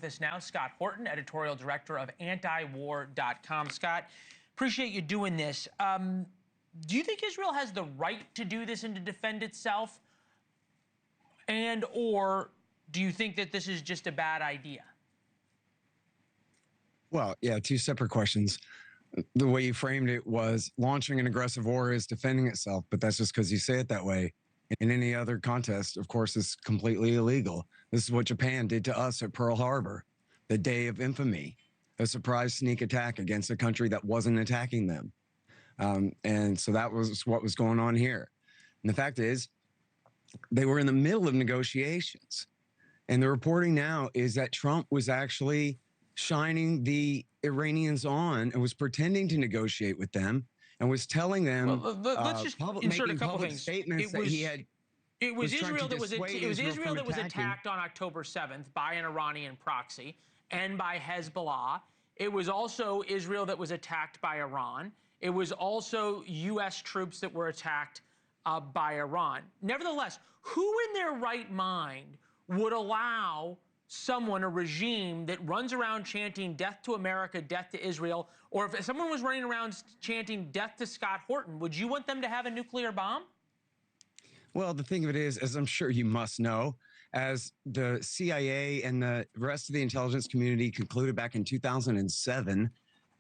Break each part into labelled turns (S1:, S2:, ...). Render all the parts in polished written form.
S1: with us now, Scott Horton, editorial director of antiwar.com. Scott, appreciate you doing this. Do you think Israel has the right to do this and to defend itself? Or do you think that this is just a bad idea?
S2: Well, yeah, two separate questions. The way you framed it was launching an aggressive war is defending itself, but that's just because you say it that way. In any other contest, of course, it's completely illegal. This is what Japan did to us at Pearl Harbor, the day of infamy, a surprise sneak attack against a country that wasn't attacking them. And so that was what was going on here. And the fact is, they were in the middle of negotiations. And the reporting now is that Trump was actually shining the Iranians on and was pretending to negotiate with them and was telling them,
S1: let's just insert a couple
S2: public
S1: things.
S2: Statements that he had.
S1: It was Israel that was attacked on October 7th by an Iranian proxy and by Hezbollah. It was also Israel that was attacked by Iran. It was also U.S. troops that were attacked by Iran. Nevertheless, who in their right mind would allow someone, a regime that runs around chanting death to America, death to Israel, or if someone was running around chanting death to Scott Horton, would you want them to have a nuclear bomb?
S2: Well, the thing of it is, as I'm sure you must know, as the CIA and the rest of the intelligence community concluded back in 2007,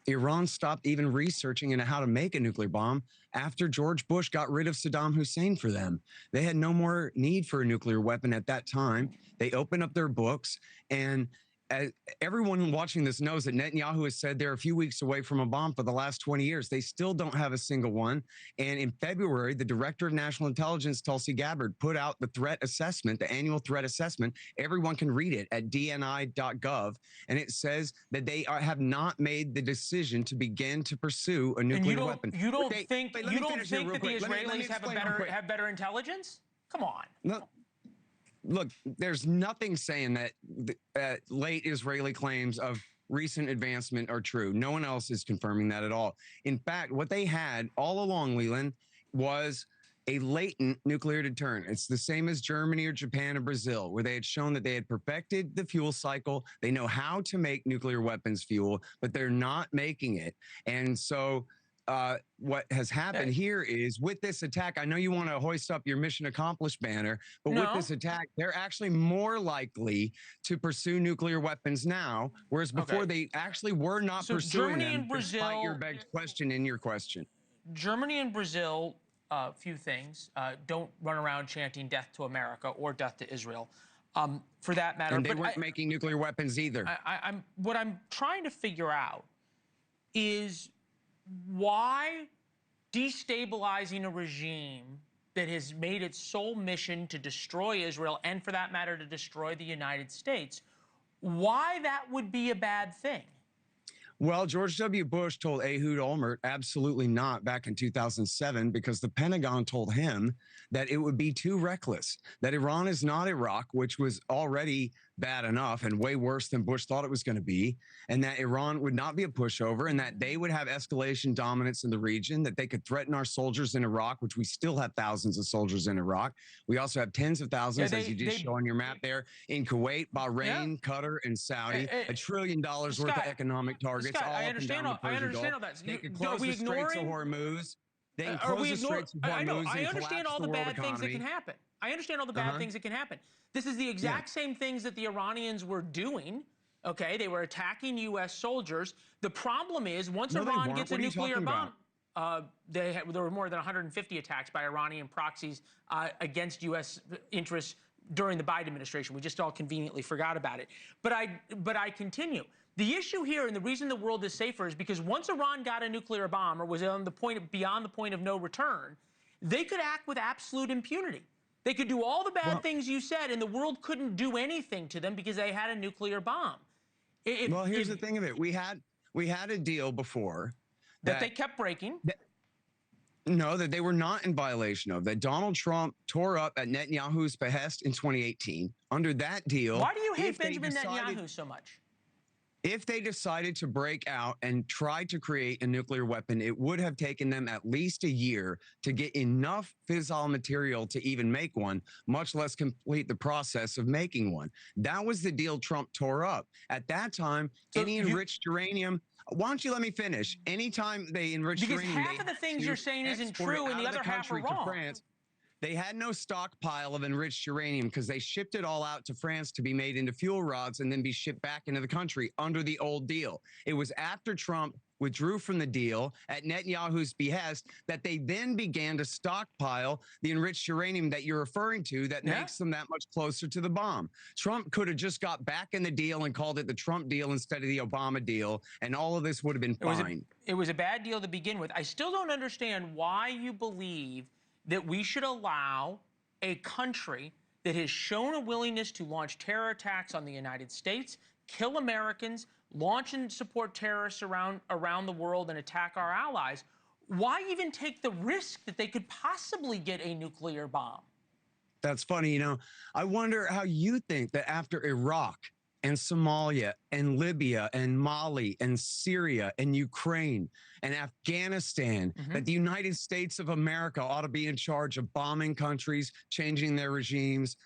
S2: Iran stopped even researching into how to make a nuclear bomb after George Bush got rid of Saddam Hussein for them. They had no more need for a nuclear weapon at that time. They opened up their books, and everyone watching this knows that Netanyahu has said they're a few weeks away from a bomb for the last 20 years. They still don't have a single one. And in February, the director of national intelligence, Tulsi Gabbard, put out the threat assessment, the annual threat assessment. Everyone can read it at dni.gov. And it says that they have not made the decision to begin to pursue a nuclear weapon.
S1: You don't think that the Israelis have better intelligence? Come on.
S2: No. Look, there's nothing saying that late Israeli claims of recent advancement are true. No one else is confirming that at all. In fact, what they had all along, Leland, was a latent nuclear deterrent. It's the same as Germany or Japan or Brazil, where they had shown that they had perfected the fuel cycle. They know how to make nuclear weapons fuel, but they're not making it. And so what has happened here is with this attack, I know you want to hoist up your mission accomplished banner, but with this attack, they're actually more likely to pursue nuclear weapons now, whereas before they actually were not pursuing them, despite your begged question in your question.
S1: Germany and Brazil, a few things, don't run around chanting death to America or death to Israel. For that matter.
S2: And they weren't making nuclear weapons either.
S1: What I'm trying to figure out is why destabilizing a regime that has made its sole mission to destroy Israel and, for that matter, to destroy the United States, why that would be a bad thing?
S2: Well, George W. Bush told Ehud Olmert absolutely not back in 2007 because the Pentagon told him that it would be too reckless, that Iran is not Iraq, which was already bad enough and way worse than Bush thought it was going to be, and that Iran would not be a pushover and that they would have escalation dominance in the region, that they could threaten our soldiers in Iraq, which we still have thousands of soldiers in Iraq. We also have tens of thousands, as you just show on your map there, in Kuwait, Bahrain, Qatar, and Saudi. $1 trillion worth of economic targets.
S1: Scott, I understand all that.
S2: They can close the Straits of Hormuz. They can close the Straits of Hormuz.
S1: I understand all the bad things that can happen. I understand all the bad things that can happen. This is the exact same things that the Iranians were doing. Okay, they were attacking U.S. soldiers. The problem is, once Iran gets a nuclear bomb, there were more than 150 attacks by Iranian proxies against U.S. interests during the Biden administration. We just all conveniently forgot about it. But I continue. The issue here, and the reason the world is safer, is because once Iran got a nuclear bomb or was on the beyond the point of no return, they could act with absolute impunity. They could do all the bad things you said, and the world couldn't do anything to them because they had a nuclear bomb.
S2: Well, here's the thing of it. We had a deal before
S1: that they kept breaking.
S2: No, that they were not in violation of, that Donald Trump tore up at Netanyahu's behest in 2018. Under that deal,
S1: why do you hate Benjamin Netanyahu so much?
S2: If they decided to break out and try to create a nuclear weapon, it would have taken them at least a year to get enough fissile material to even make one, much less complete the process of making one. That was the deal Trump tore up. At that time, any enriched uranium, why don't you let me finish? Anytime they enriched uranium,
S1: because half of the things you're saying isn't true and the other half are wrong.
S2: They had no stockpile of enriched uranium because they shipped it all out to France to be made into fuel rods and then be shipped back into the country under the old deal. It was after Trump withdrew from the deal at Netanyahu's behest that they then began to stockpile the enriched uranium that you're referring to that makes them that much closer to the bomb. Trump could have just got back in the deal and called it the Trump deal instead of the Obama deal, and all of this would have been fine.
S1: It was a bad deal to begin with. I still don't understand why you believe that we should allow a country that has shown a willingness to launch terror attacks on the United States, kill Americans, launch and support terrorists around the world and attack our allies. Why even take the risk that they could possibly get a nuclear bomb?
S2: That's funny. You know, I wonder how you think that after Iraq and Somalia and Libya and Mali and Syria and Ukraine and Afghanistan, that the United States of America ought to be in charge of bombing countries, changing their regimes,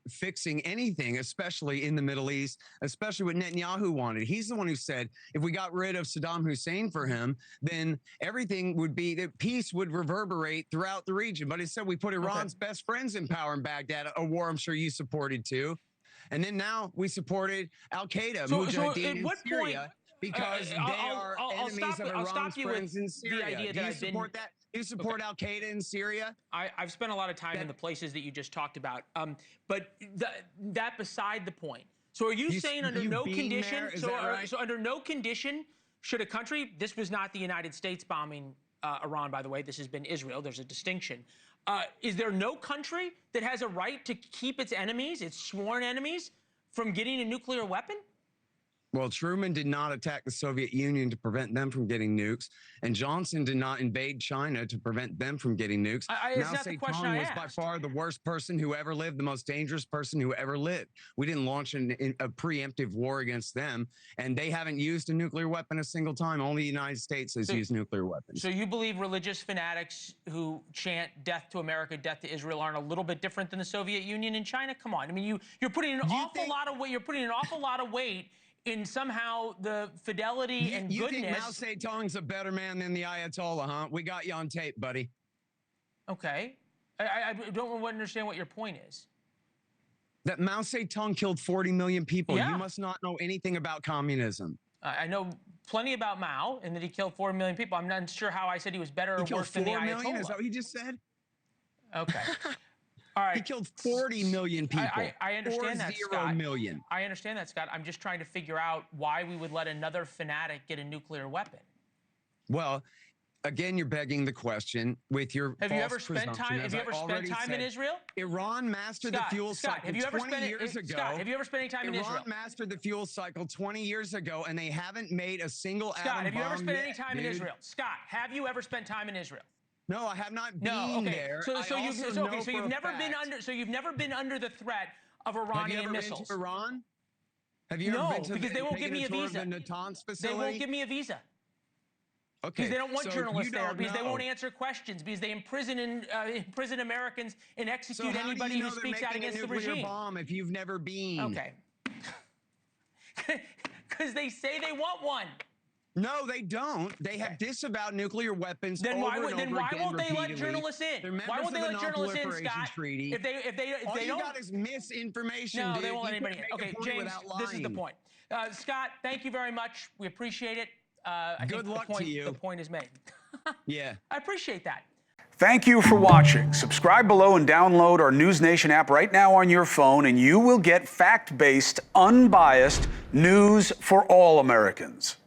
S2: fixing anything, especially in the Middle East, especially what Netanyahu wanted. He's the one who said, if we got rid of Saddam Hussein for him, then everything would be, that peace would reverberate throughout the region. But instead, we put Iran's best friends in power in Baghdad, a war I'm sure you supported too. And then now we supported Al-Qaeda, Mujahideen in Syria, because they are enemies of Iran's friends in Syria. Do you support that? Do you support Al-Qaeda in Syria?
S1: I've spent a lot of time in the places that you just talked about. But that beside the point. So are you saying under no condition, so under no condition should a country, this was not the United States bombing Iran, by the way, this has been Israel, there's a distinction. Is there no country that has a right to keep its enemies, its sworn enemies, from getting a nuclear weapon?
S2: Well, Truman did not attack the Soviet Union to prevent them from getting nukes, and Johnson did not invade China to prevent them from getting nukes. Mao Zedong was by far the worst person who ever lived, the most dangerous person who ever lived. We didn't launch a preemptive war against them, and they haven't used a nuclear weapon a single time. Only the United States has used nuclear weapons.
S1: So you believe religious fanatics who chant death to America, death to Israel aren't a little bit different than the Soviet Union and China? Come on. I mean, you're putting an awful lot of weight. You're putting an awful lot of weight in somehow the fidelity and goodness.
S2: You think Mao Zedong's a better man than the Ayatollah, huh? We got you on tape, buddy.
S1: Okay. I don't understand what your point is.
S2: That Mao Zedong killed 40 million people. You must not know anything about communism.
S1: I know plenty about Mao and that he killed 4 million people. I'm not sure how I said he was better or worse than the Ayatollah. 4 million?
S2: Is that what you just said?
S1: Okay. All right.
S2: He killed 40 million people.
S1: I understand that, Scott.
S2: 40 million.
S1: I understand that, Scott. I'm just trying to figure out why we would let another fanatic get a nuclear weapon.
S2: Well, again, you're begging the question with your
S1: Have you ever spent time in Israel?
S2: Iran mastered the fuel cycle 20 years ago.
S1: Scott, have you ever spent any time in Israel?
S2: Iran mastered the fuel cycle 20 years ago, and they haven't made a single atom bomb.
S1: Scott, have you ever spent any time in Israel? Scott, have you ever spent time in Israel?
S2: No, I have not been there.
S1: So you've never been under the threat of Iranian missiles.
S2: Have you ever been to Iran? Have you ever been to
S1: because they won't give me a visa.
S2: The Natanz facility?
S1: They won't give me a visa.
S2: Okay.
S1: Because they don't want journalists there. Because they won't answer questions. Because they imprison Americans and execute anybody who speaks out against the regime.
S2: Bomb if you've never been.
S1: Okay. Because they say they want one.
S2: No, they don't. They have disavowed nuclear weapons.
S1: Then why won't they let journalists in? Why won't they let journalists in, Scott? If they don't,
S2: got is misinformation.
S1: No, they won't let anybody in. Okay, James, this is the point. Scott, thank you very much. We appreciate it.
S2: Good luck to you.
S1: The point is made.
S2: Yeah.
S1: I appreciate that.
S3: Thank you for watching. Subscribe below and download our NewsNation app right now on your phone, and you will get fact-based, unbiased news for all Americans.